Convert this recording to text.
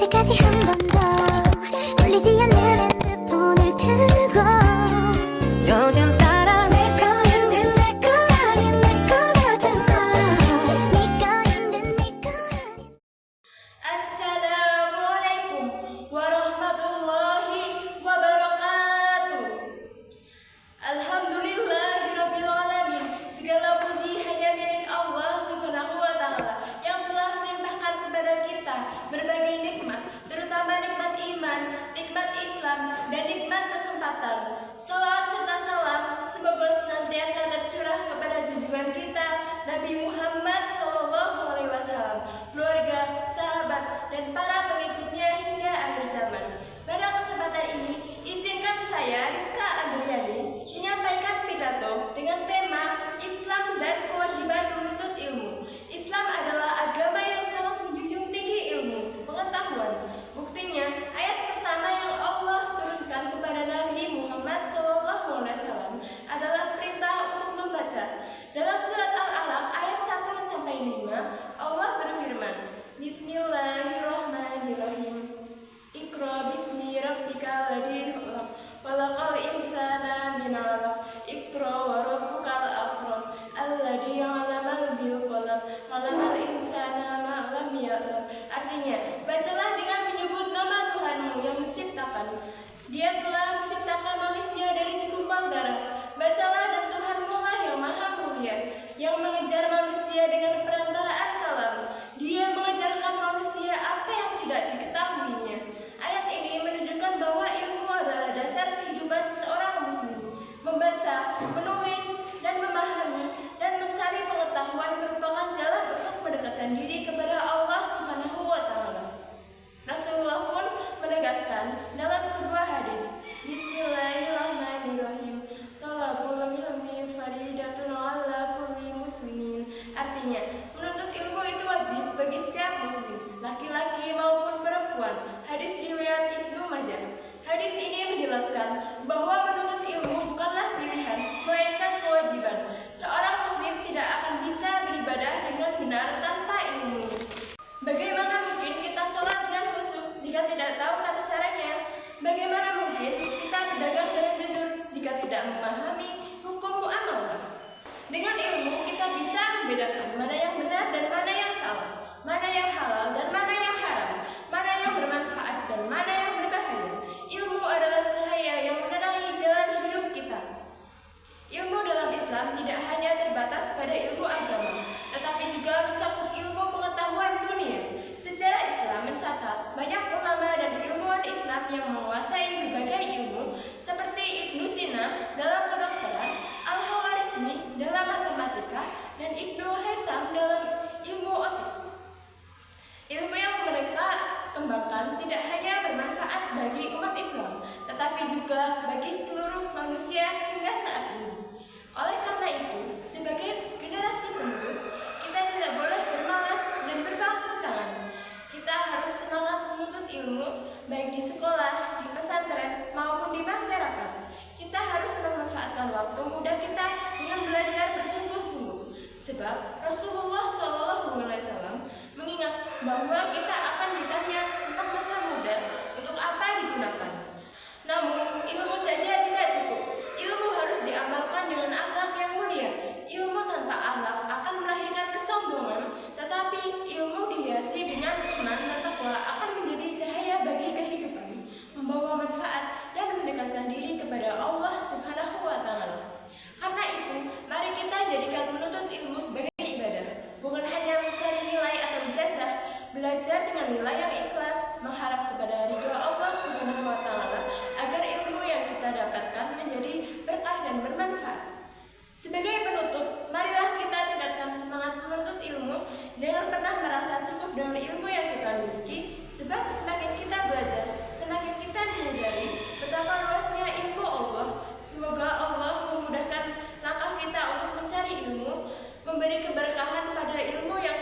언제까지 한 번 더 울리지 않는 핸드폰을 들고 요즘 따라 내 거인 듯 내 거 아닌 내 거 같은 너 네 거인 듯 내 거 아닌 Assalamualaikum warahmatullahi wabarakatuh. Alhamdulillahirabbil alamin. Segala puji hanya milik Allah Subhanahu wa taala yang telah melimpahkan kepada kita berbagai nikmat, terutama nikmat iman, nikmat Islam, dan nikmat kesempatan. Salawat serta salam semoga senantiasa tercurah kepada junjungan kita Nabi Muhammad SAW, keluarga, sahabat, dan para pengikutnya hingga akhir zaman. Pada kesempatan ini, izinkan saya, Rizka Andriani, menyampaikan pidato dengan tema Islam dan kewajiban menuntut ilmu. Islam adalah agama yang sangat menjunjung tinggi ilmu, pengetahuan. Buktinya, ayat pertama yang Allah turunkan kepada Nabi Muhammad SAW adalah perintah untuk membaca. Dalam surat Al-Alaq ayat 1-5, Allah berfirman, Bismillahirrahmanirrahim. Iqra bismi rabbikal ladzi khalaq, khalaqal insana min 'alaq. Iqra wa rabbukal akram, alladzi 'allama bil qalam, 'allamal insana ma lam ya'lam. Artinya, bacalah dengan menyebut nama Tuhanmu yang menciptakan. Dia telah menciptakan manusia dari segumpal darah. Bacalah, dan Tuhanmu lah yang maha mulia, yang mengejar manusia dengan perantaraan kalam. Dia mengajarkan manusia apa yang tidak diketahuinya. Ayat ini menunjukkan bahwa ilmu adalah dasar kehidupan seorang muslim. Membaca, menulis, dan memahami, dan mencari pengetahuan merupakan jalan untuk mendekatkan diri kepada Allah Subhanahu wa taala. Rasulullah pun menegaskan dalam sebuah hadis, Bismillahirrahmanirrahim. Talabul ilmi faridatun ala kulli muslimin. Artinya, menuntut ilmu itu wajib bagi setiap muslim, laki-laki maupun perempuan. Hadis riwayat Ibnu Majah. Hadis ini menjelaskan bahwa menuntut ilmu bukanlah pilihan, melainkan kewajiban. Seorang muslim tidak akan bisa beribadah dengan benar tanpa ilmu. Bagaimana mungkin kita sholat dengan khusyuk jika tidak tahu tata caranya? Bagaimana mungkin kita berdagang dengan jujur jika tidak memahami hukum muamalah? Dengan ilmu kita bisa membedakan mana yang benar dan mana yang salah, mana yang halal dan mana yang haram, mana yang bermanfaat dan mana yang berbahaya. Ilmu adalah cahaya yang menerangi jalan hidup kita. Ilmu dalam Islam tidak hanya terbatas pada ilmu agama, tetapi juga mencakup ilmu pengetahuan dunia. Sejarah Islam mencatat banyak ulama dan ilmuwan Islam yang menguasai berbagai ilmu, seperti Ibnu Sina dalam kedokteran, Al-Khawarizmi dalam matematika, dan Ibnu Haytham dalam ilmu otak. Ilmu yang mereka kembangkan tidak hanya bermanfaat bagi umat Islam, tetapi juga bagi seluruh manusia hingga saat ini. Oleh karena itu, sebagai generasi penerus, kita tidak boleh bermalas dan berpangku tangan. Kita harus semangat menuntut ilmu, baik di sekolah, di pesantren, maupun di masyarakat. Kita harus memanfaatkan waktu muda kita dengan belajar bersungguh-sungguh. Sebab Rasulullah SAW mengingat bahwa kita akan ditanya tentang masa muda untuk apa digunakan. Namun, ilmu saja tidak cukup. Ilmu harus diamalkan dengan akhlak yang mulia. Ilmu tanpa akhlak akan melahirkan kesombongan, tetapi ilmu dihiasi dengan iman dan takwa akan menjadi cahaya bagi kehidupan, membawa manfaat dan mendekatkan diri kepada Allah Subhanahu wa taala. Karena itu, mari kita jadikan menuntut ilmu sebagai ibadah, bukan hanya mencari nilai atau ijazah. Belajar dengan nilai yang ikhlas, mengharap kepada ridha Allah Subhanahu wa taala agar ilmu yang kita dapatkan menjadi berkah dan bermanfaat. Sebagai penutup, marilah kita tingkatkan semangat menuntut ilmu. Jangan pernah merasa cukup dengan ilmu yang kita miliki, sebab semakin kita belajar, semakin kita menyadari betapa luasnya ilmu Allah. Semoga Allah memudahkan langkah kita untuk mencari ilmu, memberi keberkahan pada ilmu yang